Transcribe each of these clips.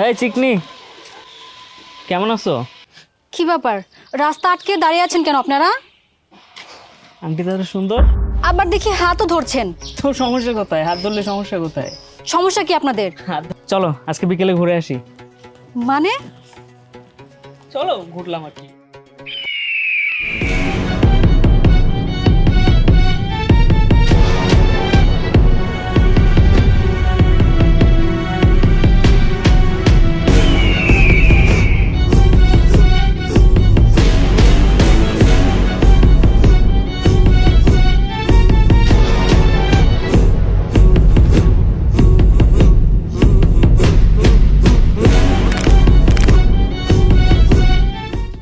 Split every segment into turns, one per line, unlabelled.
এই চিকনি, কেমন আছো?
কি ব্যাপার, রাস্তা আটকে দাঁড়িয়ে আছেন কেন আপনারা?
আন্টি তাহলে সুন্দর।
আবার দেখি হাতও ধরছেন।
তো সমস্যা কোথায়? হাত ধরলে সমস্যা কোথায়?
সমস্যা কি আপনাদের?
চলো আজকে বিকেলে ঘুরে আসি।
মানে?
চলো ঘুরলাম আর কি।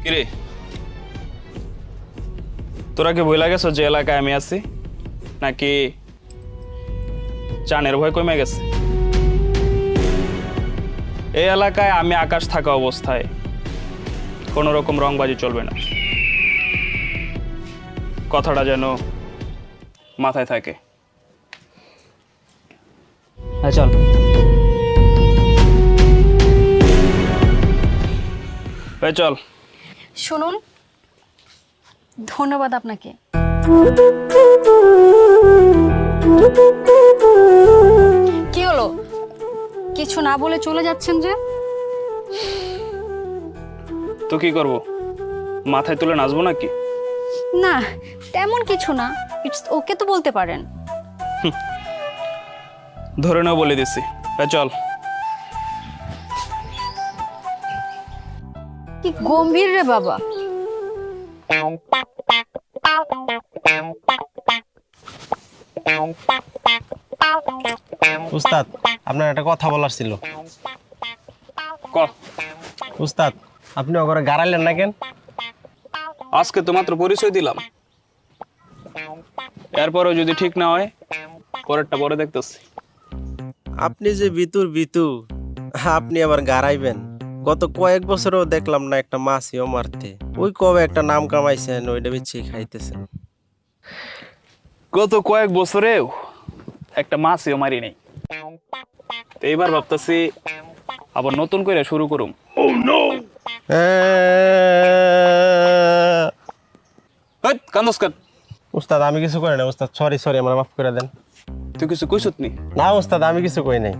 কিরে, তোরা কি বইলা গেছো যে এলাকায় আমি আছি, নাকি চানের ভয় কমে গেছে? এই এলাকায় আমি আকাশ থাকা অবস্থায় কোনো রকম রংবাজি চলবে না, কথাটা যেন মাথায় থাকে।
হ্যাঁ চল।
এই চল।
শুনুন, ধন্যবাদ আপনাকে। কি হলো, কিছু না বলে চলে যাচ্ছেন যে?
তো কি করব, মাথায় তুলে নাচবো নাকি?
না, তেমন কিছু না, ইটস ওকে তো বলতে পারেন।
ধরে নাও বলে দিছি। এই চল।
কি গম্ভীর রে বাবা।
উস্তাদ, আপনার একটা কথা বলার ছিল।
ক।
উস্তাদ, আপনি ওখানে গাড়াইলেন না কেন?
আজকে তো মাত্র পরিচয় দিলাম, এরপরও যদি ঠিক না হয় পরেরটা পরে দেখতেছি।
আপনি যে বিতু, আপনি আবার গাড়াইবেন? গত কয়েক বছরও দেখলাম না একটা মাছিও মারতে। ওই কবে একটা নাম কামাইছেন, ওইটা বিচ্ছি খাইতেছেন।
গত কয়েক বছরেও একটা মাছও মারি নেই, তো এইবার ভাবতেছি আবার নতুন করে শুরু করুম। কান্দস কান।
উস্তাদ, আমি কিছু করি না উস্তাদ, সরি আমার মাফ করে দেন।
তুই কিছু কইছত নি?
না উস্তাদ, আমি কিছু কই নাই।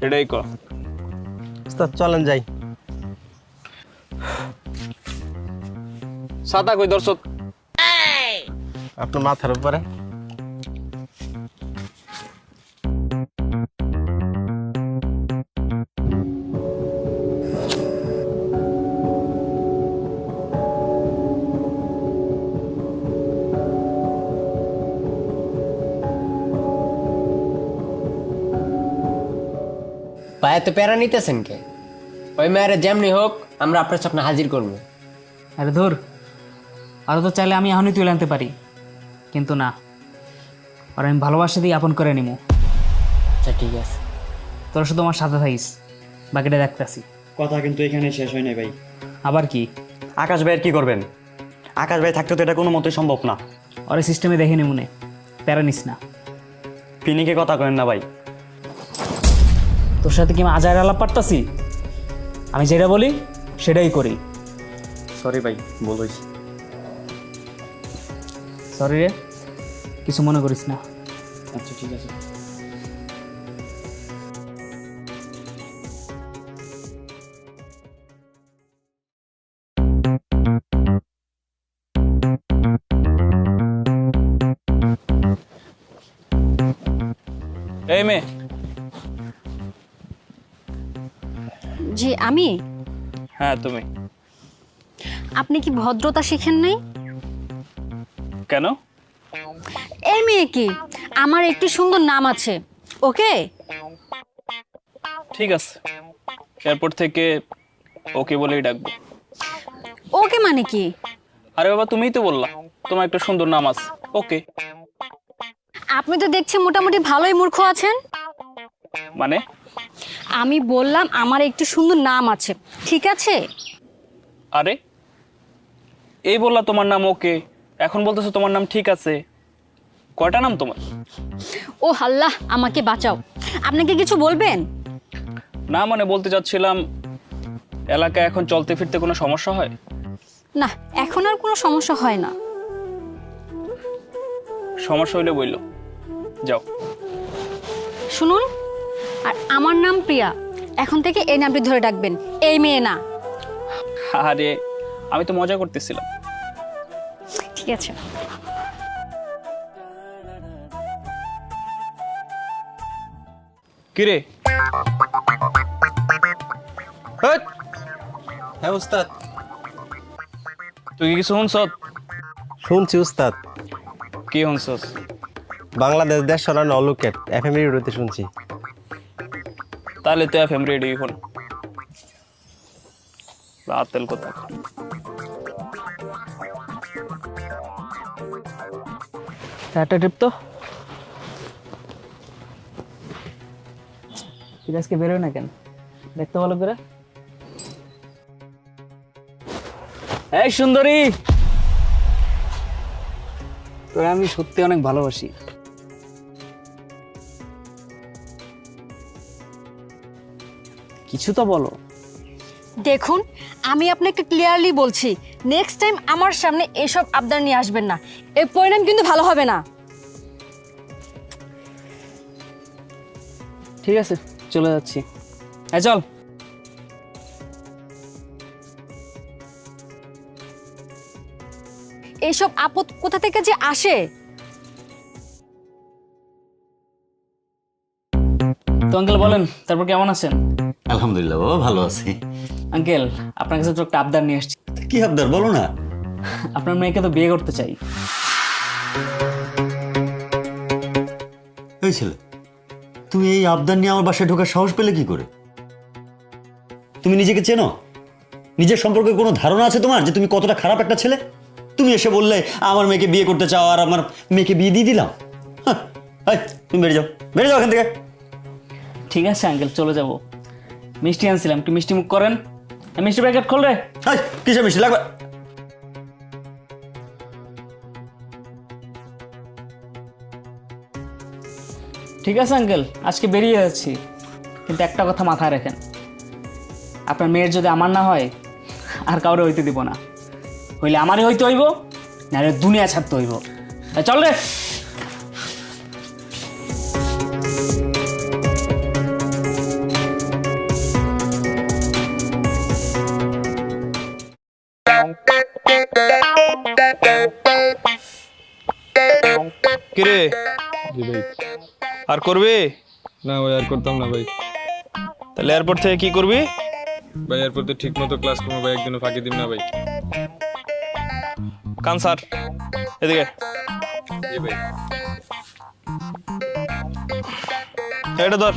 এটাই ক।
উস্তাদ চলেন যাই।
সাদা কই দর্শক?
আপনার মাথার উপরে।
ভাই এত প্যারা নিতেছেন কে? ওই মেয়ের যেমনি হোক আমরা আপনার সামনে হাজির করবো।
আরে ধর, আরো তো চাইলে আমি এখনই তুলে আনতে পারি, কিন্তু না, আর আমি ভালোবাসা দিয়ে আপন করে নিমু।
আচ্ছা ঠিক আছে,
তোরা শুধু আমার সাথে থাকিস, বাকিটা দেখতেছি।
কথা কিন্তু এখানে শেষ হয় নাই ভাই।
আবার কি?
আকাশ ভাইয়ের কি করবেন? আকাশ ভাই থাকতে তো এটা কোনো মতেই সম্ভব না।
ওরে সিস্টেমে দেখে নি মনে, প্যারা নিস না।
ফিনিকে কথা করেন না ভাই।
তোর সাথে কি আমি আজায়ের আলাপ পারতাছি? আমি যেটা বলি সেটাই করি।
সরি ভাই, ভুল হয়েছে।
সরি রে, কিছু মনে করিস না।
আচ্ছা ঠিক আছে।
এই মেয়ে।
জি আমি।
হ্যাঁ তুমি।
আপনি কি ভদ্রতা শিখেন নাই?
কেন?
এই মেয়ে কি, আমার একটি সুন্দর নাম আছে, ওকে?
ঠিক আছে, এরপর থেকে ওকে বলেই ডাকবো।
ওকে মানে কি?
আরে বাবা, তুমিই তো বললা তোমার একটা সুন্দর নাম আছে, ওকে।
আপনি তো দেখছি মোটামুটি ভালোই মূর্খ আছেন।
মানে?
আমি বললাম আমার একটু সুন্দর নাম আছে, ঠিক আছে?
আরে এই বললা তোমার নাম ওকে, এখন বলতেছো তোমার নাম ঠিক আছে। কয়টা নাম তোমার?
ও আল্লাহ, আমাকে বাঁচাও। আপনি কি কিছু বলবেন?
না মানে বলতে চাচ্ছিলাম, এলাকায় এখন চলতে ফিরতে কোনো সমস্যা হয়?
না, এখন আর কোনো সমস্যা হয় না।
সমস্যা হইলে বলল, যাও।
শুনুন, আর আমার নাম প্রিয়া, এখন থেকে এই নামটি ধরে ডাকবেন, এই মেয়ে না।
আরে আমি তো মজা করতেছিলাম।
ঠিক আছে।
কিরে, হেৎ,
হ্যাঁ উস্তাদ,
তুই কি কিছু শুনছ?
শুনছি উস্তাদ।
কি শুনছস?
বাংলাদেশ দেশ সরানো অলুকেট এফএম রেডিওতে শুনছি।
তাহলে তো এফএম রেডি এখন বাতেল কথা।
একটা ট্রিপ তো আজকে বেরোয় না কেন? দেখতে ভালো করে। এই সুন্দরী, তোরে আমি সত্যি অনেক ভালোবাসি। কিছু তো বলো।
দেখুন, আমি আপনাকে ক্লিয়ারলি বলছি, নেক্সট টাইম আমার সামনে এসব আবদার নিয়ে আসবেন না। এর পরিণাম কিন্তু ভালো হবে না।
ঠিক আছে, চলে যাচ্ছি। হ্যাঁ চল।
এইসব আপদ কোথা থেকে যে আসে।
তো আঙ্কেল বলেন, তারপর কেমন আছেন?
আলহামদুলিল্লাহ বাবা, ভালো আছি।
আঙ্কেল, আপনার কাছে তো একটা আবদার নিয়ে আসছি।
কি আবদার বলো না?
আপনার মেয়েকে তো বিয়ে করতে চাই।
এই ছেলে, তুমি এই আবদার নিয়ে আমার বাসায় ঢোকার সাহস পেলে কি করে? তুমি নিজেকে চেনো? নিজের সম্পর্কে কোনো ধারণা আছে তোমার যে তুমি কতটা খারাপ একটা ছেলে? তুমি এসে বললে আমার মেয়েকে বিয়ে করতে চাও, আর আমার মেয়েকে বিয়ে দিয়ে দিলাম। হ্যাঁ, এই, তুমি বেরিয়ে যাও, বেরিয়ে যাও এখান থেকে।
ঠিক আছে আঙ্কেল, চলে যাব। মিষ্টি আনছিলাম, একটু মিষ্টি মুখ করেন। এই মিষ্টি প্যাকেট খোল রে।
এই, কিসে মিষ্টি লাগবে?
ঠিক আছে আঙ্কেল, আজকে বেরিয়ে যাচ্ছি, কিন্তু একটা কথা মাথায় রাখেন, আপনার মেয়ের যদি আমার না হয় আর কাউরে হইতে দিব না। হইলে আমারই হইতে হইব, নাহলে দুনিয়া ছাড়তে হইব। চল রে।
কিরে,
জি ভাই।
আর করবি?
না ভাই, আর করতাম না ভাই।
তাহলে এয়ারপোর্ট থেকে কি করবি?
ভাই এরপর তো ঠিক মতো ক্লাস করবো ভাই, একদিনও ফাঁকি দিন না ভাই।
কান স্যার, এদিকে।
জি ভাই।
এটা ধর।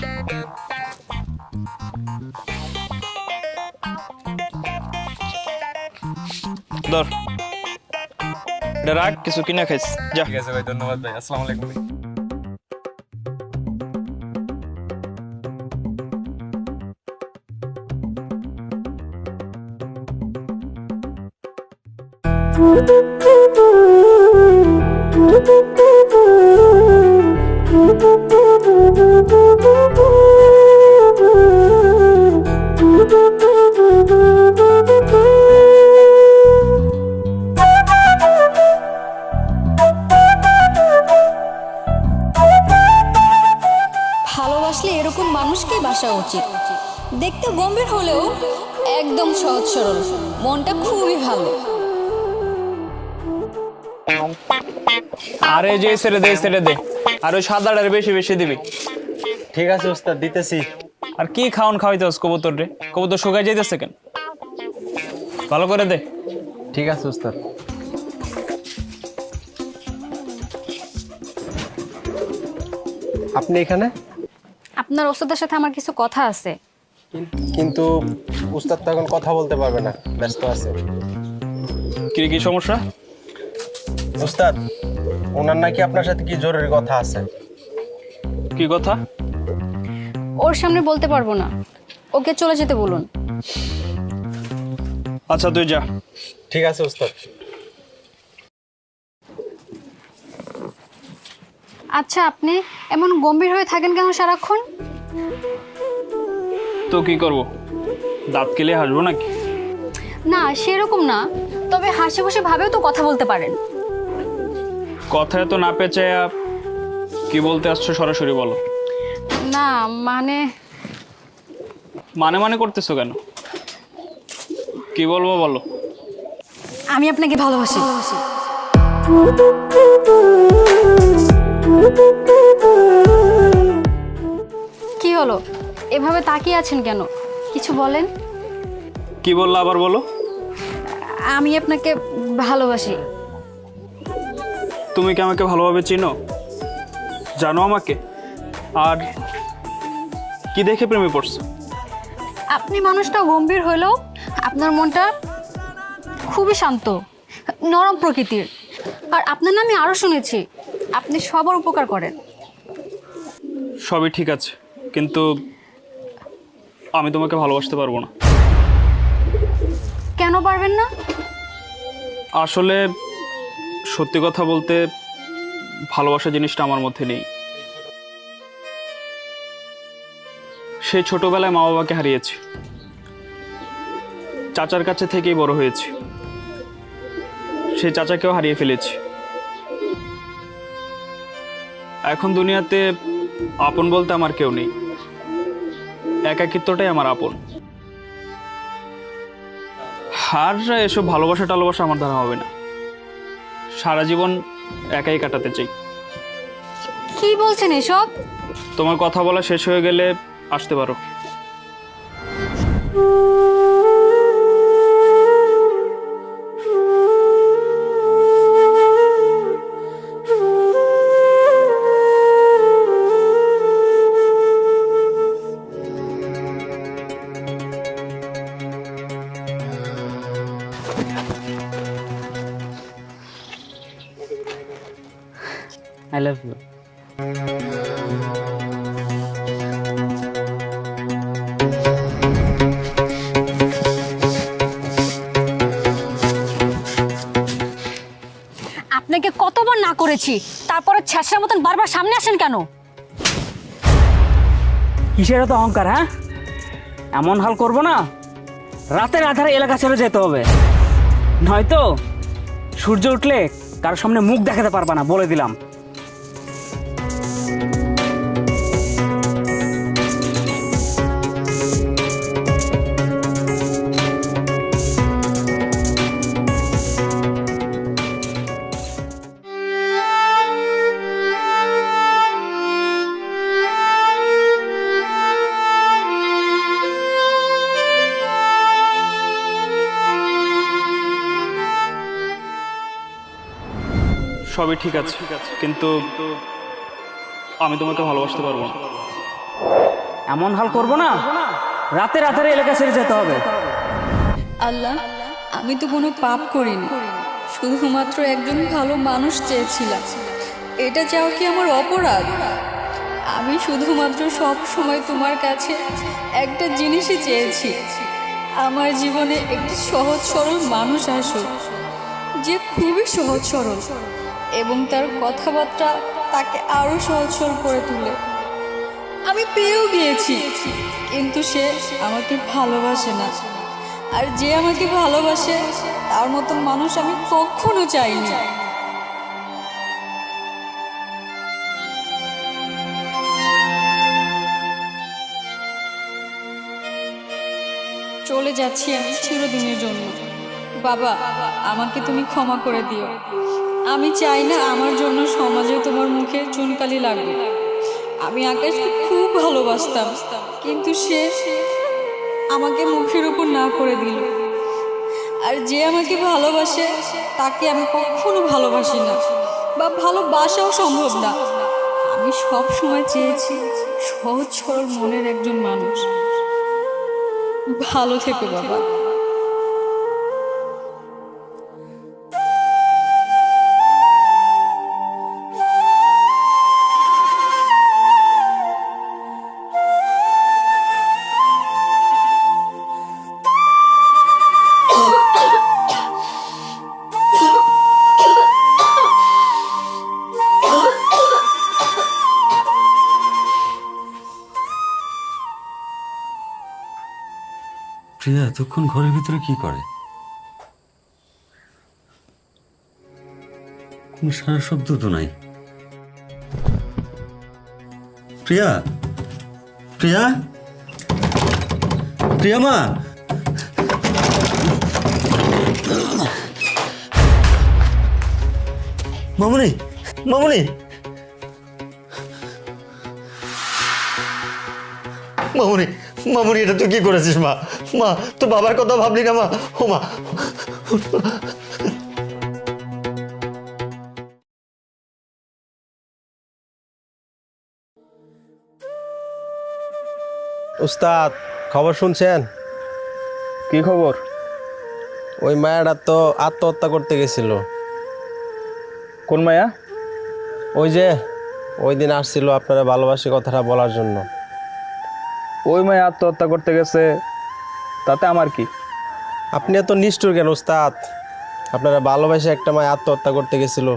ধর, এটা রাখ, কিছু কিনা খাইস যা।
ঠিক আছে ভাই, ধন্যবাদ ভাই। আসসালামু আলাইকুম ভাই।
ভালোবাসলে এরকম মানুষকেই বাসা উচিত। দেখতে গম্ভীর হলেও একদম সহজ সরল, মনটা খুবই ভালো।
আরে যে ছেড়ে দে, ছেড়ে দে। আর ওই সাদাটার বেশি বেশি দিবি।
ঠিক আছে উস্তাদ, দিতেছি।
আর কি খাওন খাওয়াইতেছ কবুতর রে? কবুতর শুকাই যাইতেছে কেন? ভালো করে দে।
ঠিক আছে উস্তাদ। আপনি এখানে?
আপনার ওস্তাদের সাথে আমার কিছু কথা আছে।
কিন্তু উস্তাদ তো এখন কথা বলতে পারবে না, ব্যস্ত আছে।
কি কি সমস্যা?
উস্তাদ, ওনার নাকি আপনার সাথে কি জরুরি কথা আছে।
কি কথা?
ওর সামনে বলতে পারবো না, ওকে চলে যেতে বলুন।
আচ্ছা তুই যা।
ঠিক আছে উস্তাদ।
আচ্ছা, আপনি এমন গম্ভীর হয়ে থাকেন কেন সারাক্ষণ?
তো কি করব, দাঁত কেলে হাসবো নাকি?
না সেরকম না, তবে হাসি খুশি ভাবেও তো কথা বলতে পারেন।
কথায় তো না পেঁচায়া কি বলতে আসছো সরাসরি বলো।
না মানে
মানে মানে করতেছো কেন? কি বলবো বলো।
আমি আপনাকে ভালোবাসি। কি হলো, এভাবে তাকিয়ে আছেন কেন? কিছু বলেন।
কি বললো আবার বলো।
আমি আপনাকে ভালোবাসি।
তুমি কি আমাকে ভালোভাবে চিনো, জানো আমাকে? আর কি দেখে প্রেমে পড়ছো?
আপনি মানুষটা গম্ভীর হলেও আপনার মনটা খুবই শান্ত, নরম প্রকৃতির। আর আপনার নামে আরও শুনেছি আপনি সবার উপকার করেন।
সবই ঠিক আছে, কিন্তু আমি তোমাকে ভালোবাসতে পারবো না।
কেন পারবেন না?
আসলে সত্যি কথা বলতে ভালোবাসা জিনিসটা আমার মধ্যে নেই। সেই ছোটবেলায় মা বাবাকে হারিয়েছি, চাচার কাছে থেকেই বড় হয়েছি, সেই চাচাকেও হারিয়ে ফেলেছি। এখন দুনিয়াতে আপন বলতে আমার কেউ নেই, একাকিত্বটাই আমার আপন। আর এসব ভালোবাসা টালোবাসা আমার দ্বারা হবে না, সারা জীবন একাই কাটাতে চাই।
কি বলছেন এসব?
তোমার কথা বলা শেষ হয়ে গেলে আসতে পারো।
I love you.
আপনাকে কতবার না করেছি, তারপরে ছেঁচড়ার মতন বারবার সামনে আসেন কেন?
কিসের এত অহংকার? হ্যাঁ, এমন হাল করবো না, রাতের আধারে এলাকা ছেড়ে যেতে হবে, নয়তো সূর্য উঠলে কারোর সামনে মুখ দেখাতে পারবা না, বলে দিলাম।
সবই ঠিক আছে, কিন্তু আমি তোমাকে ভালোবাসতে পারবো না।
এমন হাল করবো না, রাতের আধারে এলাকা ছেড়ে যেতে হবে।
আল্লাহ, আমি তো কোনো পাপ করিনি, শুধুমাত্র একজন ভালো মানুষ চেয়েছিলাম। এটা চাও কি আমার অপরাধ? আমি শুধুমাত্র সব সময় তোমার কাছে একটা জিনিসই চেয়েছি, আমার জীবনে একটি সহজ সরল মানুষ আসুক, যে খুবই সহজ সরল এবং তার কথাবার্তা তাকে আরো সহজ সরল করে তোলে। আমি পেয়েও গিয়েছি, কিন্তু সে আমাকে ভালোবাসে না। আর যে আমাকে ভালোবাসে তার মতো মানুষ আমি কখনো চাইনি। চলে যাচ্ছি আমি চিরদিনের জন্য। বাবা, আমাকে তুমি ক্ষমা করে দিও। আমি চাই না আমার জন্য সমাজে তোমার মুখে চুনকালি লাগবে। আমি আকাশকে খুব ভালোবাসতাম, কিন্তু সে আমাকে মুখের উপর না করে দিল। আর যে আমাকে ভালোবাসে তাকে আমি কখনো ভালোবাসি না, বা ভালোবাসাও সম্ভব না। আমি সব সময় চেয়েছি সহজ সরল মনের একজন মানুষ। ভালো থেকো বাবা।
প্রিয়া এতক্ষণ ঘরের ভিতরে কি করে? কোনো সারা শব্দ তো নাই। প্রিয়া, প্রিয়া, প্রিয়া মা, মামুনি, মামুনি, মামুনি, মামুনি, এটা তুই কি করেছিস মা? মা, তোর বাবার কথা ভাবলি না মা? ও মা,
উস্তাদ, খবর শুনছেন?
কি খবর?
ওই মায়াটা তো আত্মহত্যা করতে গেছিল।
কোন মায়া?
ওই যে ওই দিন আসছিল আপনারা ভালোবাসি কথাটা বলার জন্য।
ওই মায়া আত্মহত্যা করতে গেছে, তাতে আমার কি?
আপনি এত নিষ্ঠুর কেন উস্তাদ? আপনারা ভালোবাসে একটা মায়া আত্মহত্যা করতে গেছিল,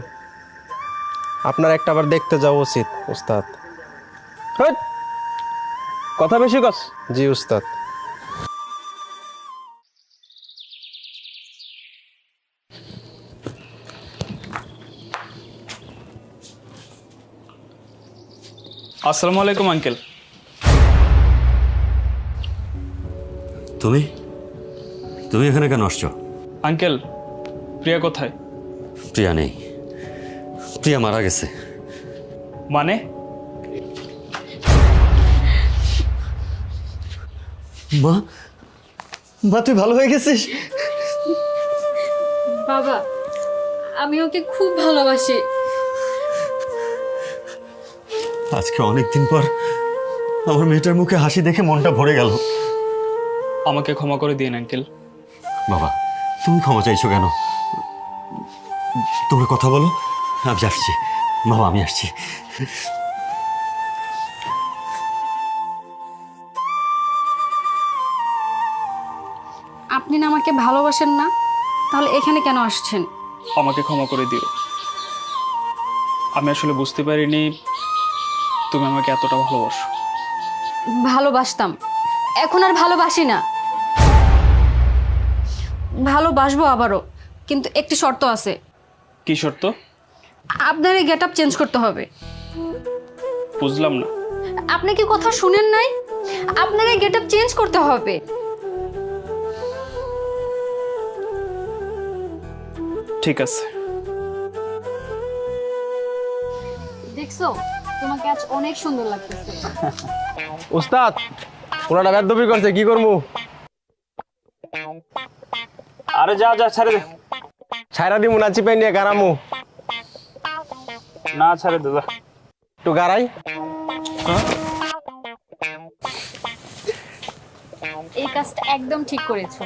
আপনার একটা বার দেখতে যাওয়া উচিত উস্তাদ।
হেৎ, কথা বেশি কস।
জি উস্তাদ।
আসসালামু আলাইকুম আঙ্কেল।
তুমি তুমি এখানে কেন আসছো?
আঙ্কেল, প্রিয়া কোথায়?
প্রিয়া নেই, প্রিয়া মারা গেছে।
মানে?
মা, মা তুই ভালো হয়ে গেছিস?
বাবা, আমি ওকে খুব ভালোবাসি।
আজকে অনেকদিন পর আমার মেয়েটার মুখে হাসি দেখে মনটা ভরে গেল।
আমাকে ক্ষমা করে দিন আঙ্কেল।
বাবা, তুমি ক্ষমা চাইছো কেন? তোমরা কথা বলো, আমি আসছি। বাবা, আমি আসছি।
আপনি না আমাকে ভালোবাসেন না, তাহলে এখানে কেন আসছেন?
আমাকে ক্ষমা করে দিও। আমি আসলে বুঝতে পারিনি তুমি আমাকে এতটা ভালোবাসো।
ভালোবাসতাম, এখন আর ভালোবাসি না। ভালোবাসবো আবারও, কিন্তু একটি শর্ত আছে।
কি শর্ত?
আপনার এই গেট আপ চেঞ্জ করতে হবে।
বুঝলাম না।
আপনি কি কথা শুনেন নাই? আপনার এই গেট আপ চেঞ্জ করতে হবে।
ঠিক আছে।
দেখছো, তোমাকে আজ অনেক সুন্দর লাগতেছে।
উস্তাদ, ওনাটা বেদবি করছে, কি করবো?
আরে যা যা, ছেড়ে দে।
ছাইরা দিমু না চিপাই নিয়ে গারামু?
না, ছেড়ে দে, যা।
একটু গারাই।
এই কাজটা একদম ঠিক করেছো।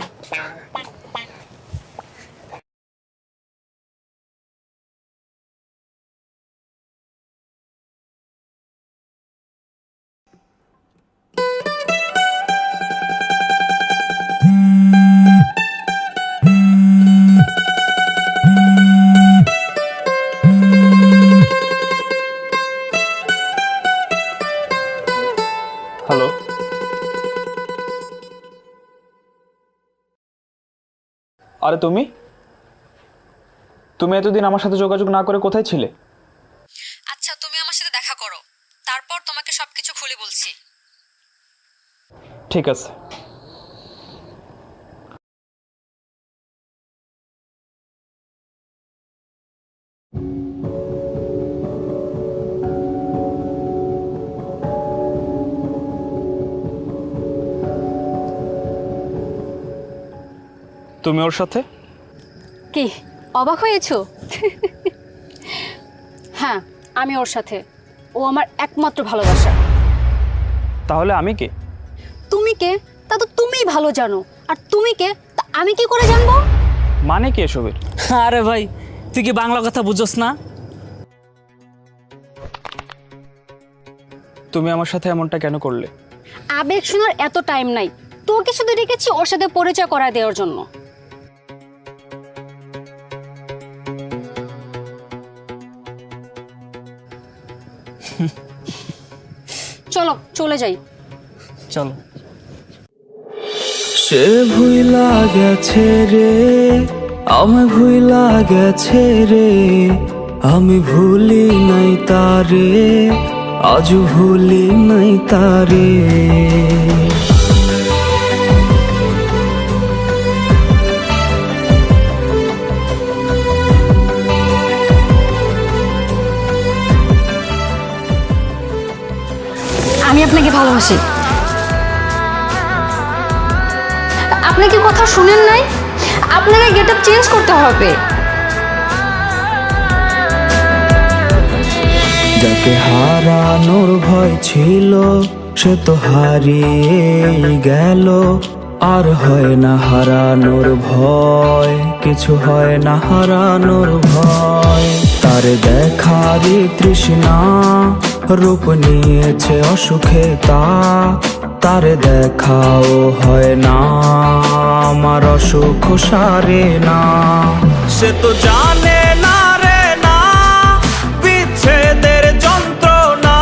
হ্যালো, আরে তুমি তুমি এতদিন আমার সাথে যোগাযোগ না করে কোথায় ছিলে?
আচ্ছা, তুমি আমার সাথে দেখা করো, তারপর তোমাকে সবকিছু খুলে বলছি।
ঠিক আছে। তুমি ওর সাথে?
কি অবাক হয়েছো? হ্যাঁ, আমি ওর সাথে। ও আমার একমাত্র ভালোবাসা।
তাহলে আমি কে?
তুমি কে তা তো তুমিই ভালো জানো, আর তুমি কে তা আমি কি করে জানবো?
মানে কি এসবের?
আরে ভাই, তুই কি বাংলা কথা বুঝোস না?
তুমি আমার সাথে এমনটা কেন করলে?
আবেগ শোনার এত টাইম নাই, তোকে শুধু ডেকেছি ওর সাথে পরিচয় করায় দেওয়ার জন্য। চলো চলে যাই।
চলো।
সে ভুইলা গেছে রে, আমি ভুইলা গেছে রে, আমি ভুলি নাই তারে, আজ ভুলি নাই তারে।
আমি আপনাকে ভালোবাসি। আপনি কি কথা শুনেন নাই? আপনাকে গেটআপ চেঞ্জ করতে হবে।
যাকে হারানোর ভয় ছিল সে তো হারিয়ে গেল, আর হয় না হারানোর ভয়, কিছু হয় না হারানোর ভয়। তার দেখারই তৃষ্ণা রূপ নিয়েছে অসুখে তা, তার দেখাও হয় না আমার অসুখ সারে না। সে তো জানে না রে না বিচ্ছেদের যন্ত্রণা,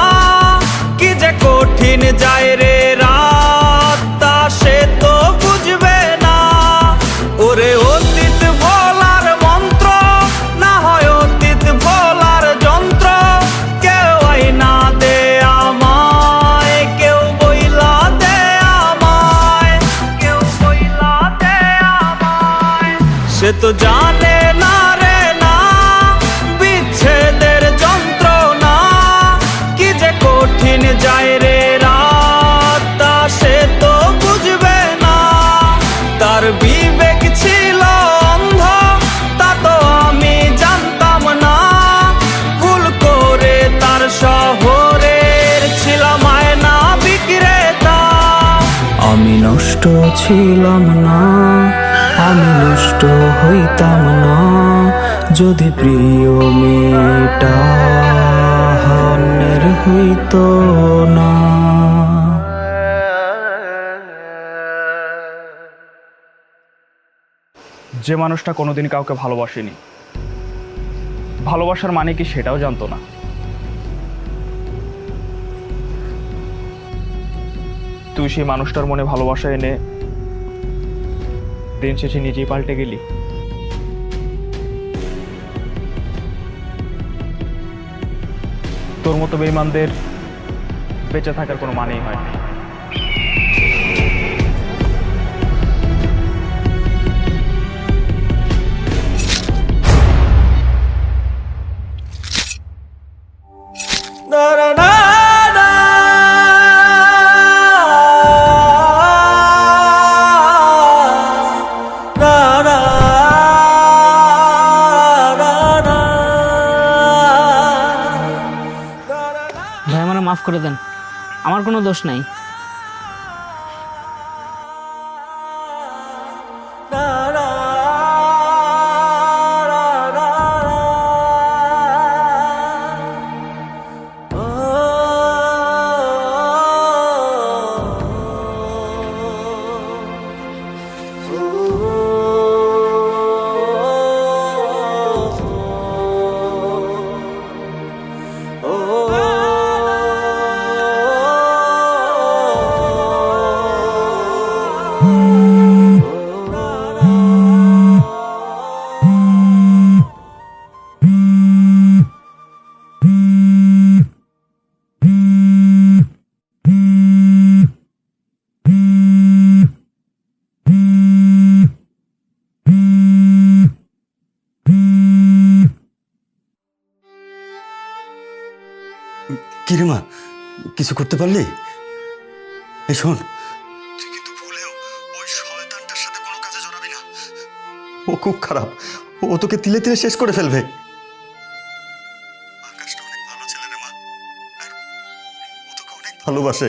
কি যে কঠিন যায় রে রাত, তা সে তো বুঝবে না। ওরে অতীত ভোলার মন্ত্র না হয় অতীত ভোলার যন্ত্র, কেউ আইনা দে আমায়, কেউ বইলা দে আমায়, কেউ বইলা দে আমায়। সে তো জানে না রে না বিচ্ছেদের যন্ত্রণা, কি যে কঠিন যায় রে রাত, তা সে তো বুঝবে না। তার বিবেক ছিল অন্ধ, তা তো আমি জানতাম না, ভুল করে তার শহরের ছিলাম আয়না বিক্রেতা। আমি নষ্ট ছিলাম না, আমি নষ্ট হইতাম না, যদি প্রিয় মেয়েটা হানের হইতো না। যে মানুষটা কোনোদিন কাউকে ভালোবাসেনি, ভালোবাসার মানে কি সেটাও জানতো না, তুই সেই মানুষটার মনে ভালোবাসা এনে দিন শেষে নিজেই পাল্টে গেলি। তোর মতো বেঈমানদের বেঁচে থাকার কোনো মানেই হয় না।
ভাই আমার মাফ করে দেন, আমার কোনো দোষ নাই।
কিরে মা, কিছু করতে পারলি? এই শোন, তুই কিন্তু ভুলেও ওই শয়তানটার সাথে কোনো কাজে জড়াবি না। ও খুব খারাপ, ও তোকে তিলে তিলে শেষ করে ফেলবে। আকাশটা অনেক ভালো ছেলে রে মা, আর ও তোকে অনেক ভালোবাসে।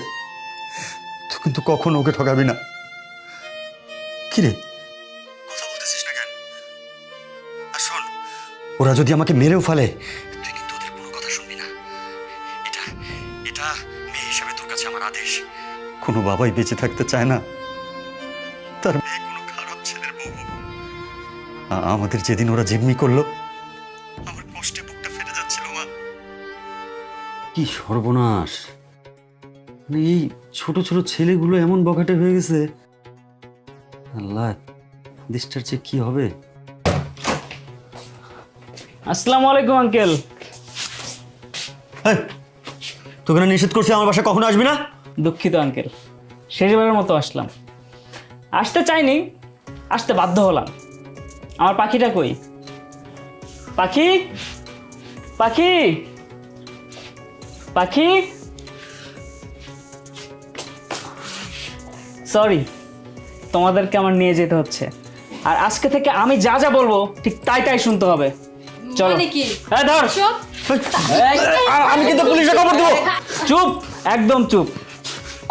তুই কিন্তু কখনো ওকে ঠকাবি না। কিরে, কথা বলতেছিস না কেন? আর শোন, ওরা যদি আমাকে মেরেও ফেলে, তুই কিন্তু ওদের কোনো কথা শুনবি না। এটা এটা মেয়ে হিসাবে তোর কাছে আমার আদেশ। কোনো বাবাই বেঁচে থাকতে চায় না তার মেয়ে কোনো খারাপ ছেলের বউ হোক। আমাদের যেদিন ওরা জিম্মি করলো, আমার কষ্টে বুকটা ফেটে যাচ্ছিল মা। কি সর্বনাশ! এই ছোট ছোট ছেলেগুলো এমন বখাটে হয়ে গেছে, আল্লাহ, দেশটার যে কি হবে।
আসসালামু আলাইকুম আঙ্কেল।
এই, তোকে না নিষেধ করছি আমার বাসায় কখনো আসবি না?
দুঃখিত আঙ্কেল, শেষবারের মতো আসলাম। আসতে চাইনি, আসতে বাধ্য হলাম। আমার পাখিটা কই? পাখি, পাখি, পাখি। সরি, তোমাদেরকে আমার নিয়ে যেতে হচ্ছে। আর আজকে থেকে আমি যা যা বলবো ঠিক তাই তাই শুনতে হবে। চলো।
মানে কি?
এই ধর।
আমি কিন্তু পুলিশে খবর দেবো।
চুপ, একদম চুপ।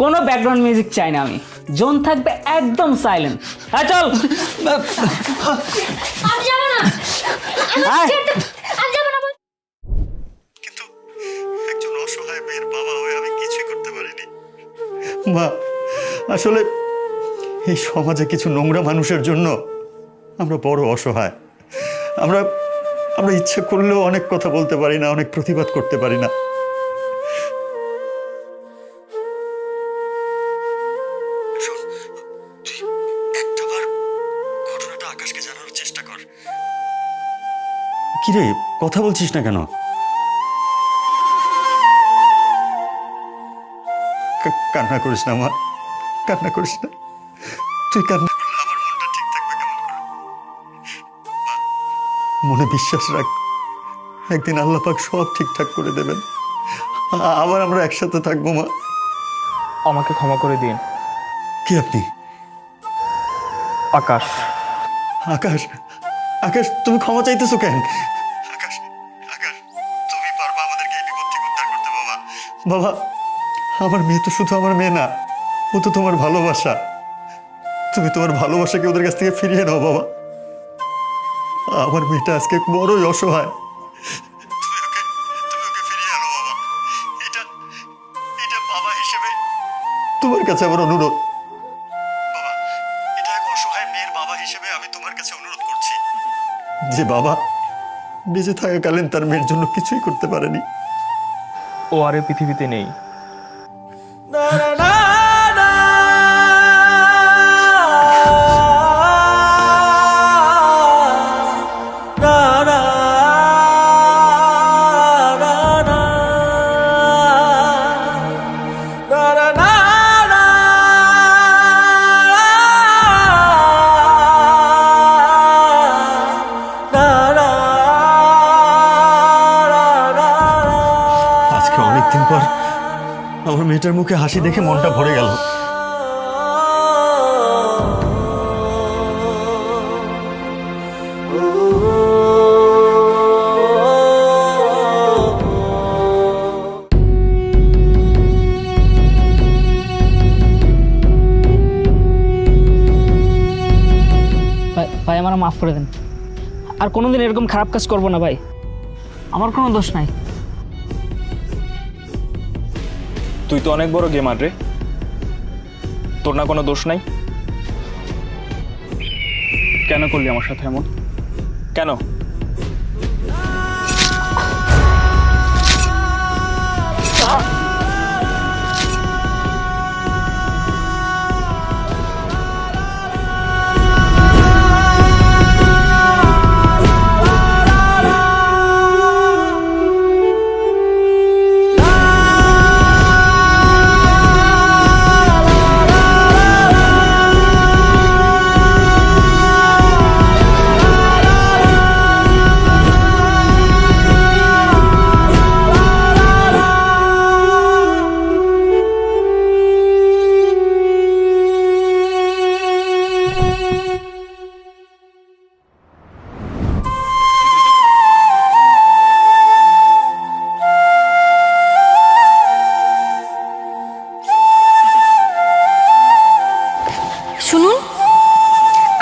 কোনো ব্যাকগ্রাউন্ড মিউজিক চাই না আমি। জোন থাকবে একদম সাইলেন্ট। হ্যাঁ চল।
আমি যাব না।
আয়।
আমি যাব না।
কিন্তু একজন অসহায় মেয়ের বাবা হয়ে আমি কিছুই করতে পারিনি। মা, আসলে এই সমাজে কিছু নোংরা মানুষের জন্য আমরা বড় অসহায়। আমরা আমরা ইচ্ছে করলেও অনেক কথা বলতে পারি না, অনেক প্রতিবাদ করতে পারি না। শোন, তুই একটাবার ঘটনাটা আকাশকে জানানোর চেষ্টা কর। কিরে, কথা বলছিস না কেন? কান্না করিস না মা, কান্না করিস না। তুই কান্না করলে আমার মনটা ঠিক থাকবে কেমন করে? মা, মনে বিশ্বাস রাখ, একদিন আল্লাহ পাক সব ঠিকঠাক করে দেবেন। আবার আমরা একসাথে থাকবো মা।
আমাকে ক্ষমা করে দিন।
কি আপনি?
আকাশ।
আকাশ, আকাশ তুমি ক্ষমা চাইতেছো কেন? আকাশ, আকাশ তুমি পারবা আমাদেরকে এই বিপদ থেকে উদ্ধার করতে বাবা। বাবা, আমার মেয়ে তো শুধু আমার মেয়ে না, ও তো তোমার ভালোবাসা। তুমি তোমার ভালোবাসাকে ওদের কাছ থেকে ফিরিয়ে নাও বাবা। আমার মেয়েটা আজকে বড়ই অসহায়। তুমি ওকে ফিরিয়ে আনো বাবা। এটা এটা বাবা হিসেবে তোমার কাছে আমার অনুরোধ। বাবা, এটা এক অসহায় মেয়ের বাবা হিসেবে আমি তোমার কাছে অনুরোধ করছি, যে বাবা বেঁচে থাকাকালীন তার মেয়ের জন্য কিছুই করতে পারেনি।
ও আর এই পৃথিবীতে নেই।
আজকে অনেকদিন পর আমার মেয়েটার মুখে হাসি দেখে মনটা ভরে গেল।
ভাই আমার মাফ করে দেন। আর কোনোদিন এরকম খারাপ কাজ করবো না ভাই। আমার কোনো দোষ নাই।
তুই তো অনেক বড় গেমার রে, তোর না কোনো দোষ নাই? কেন করলি আমার সাথে এমন? কেন?
শুনুন,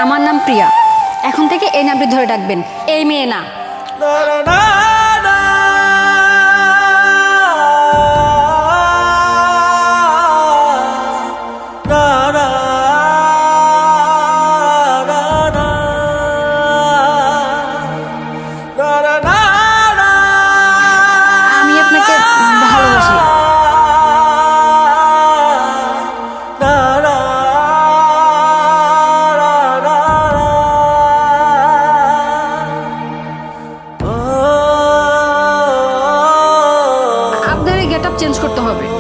আমার নাম প্রিয়া। এখন থেকে এই নামটি ধরে ডাকবেন, এই মেয়ে না। আমি আপনাকে ভালোবাসি। চেঞ্জ করতে হবে।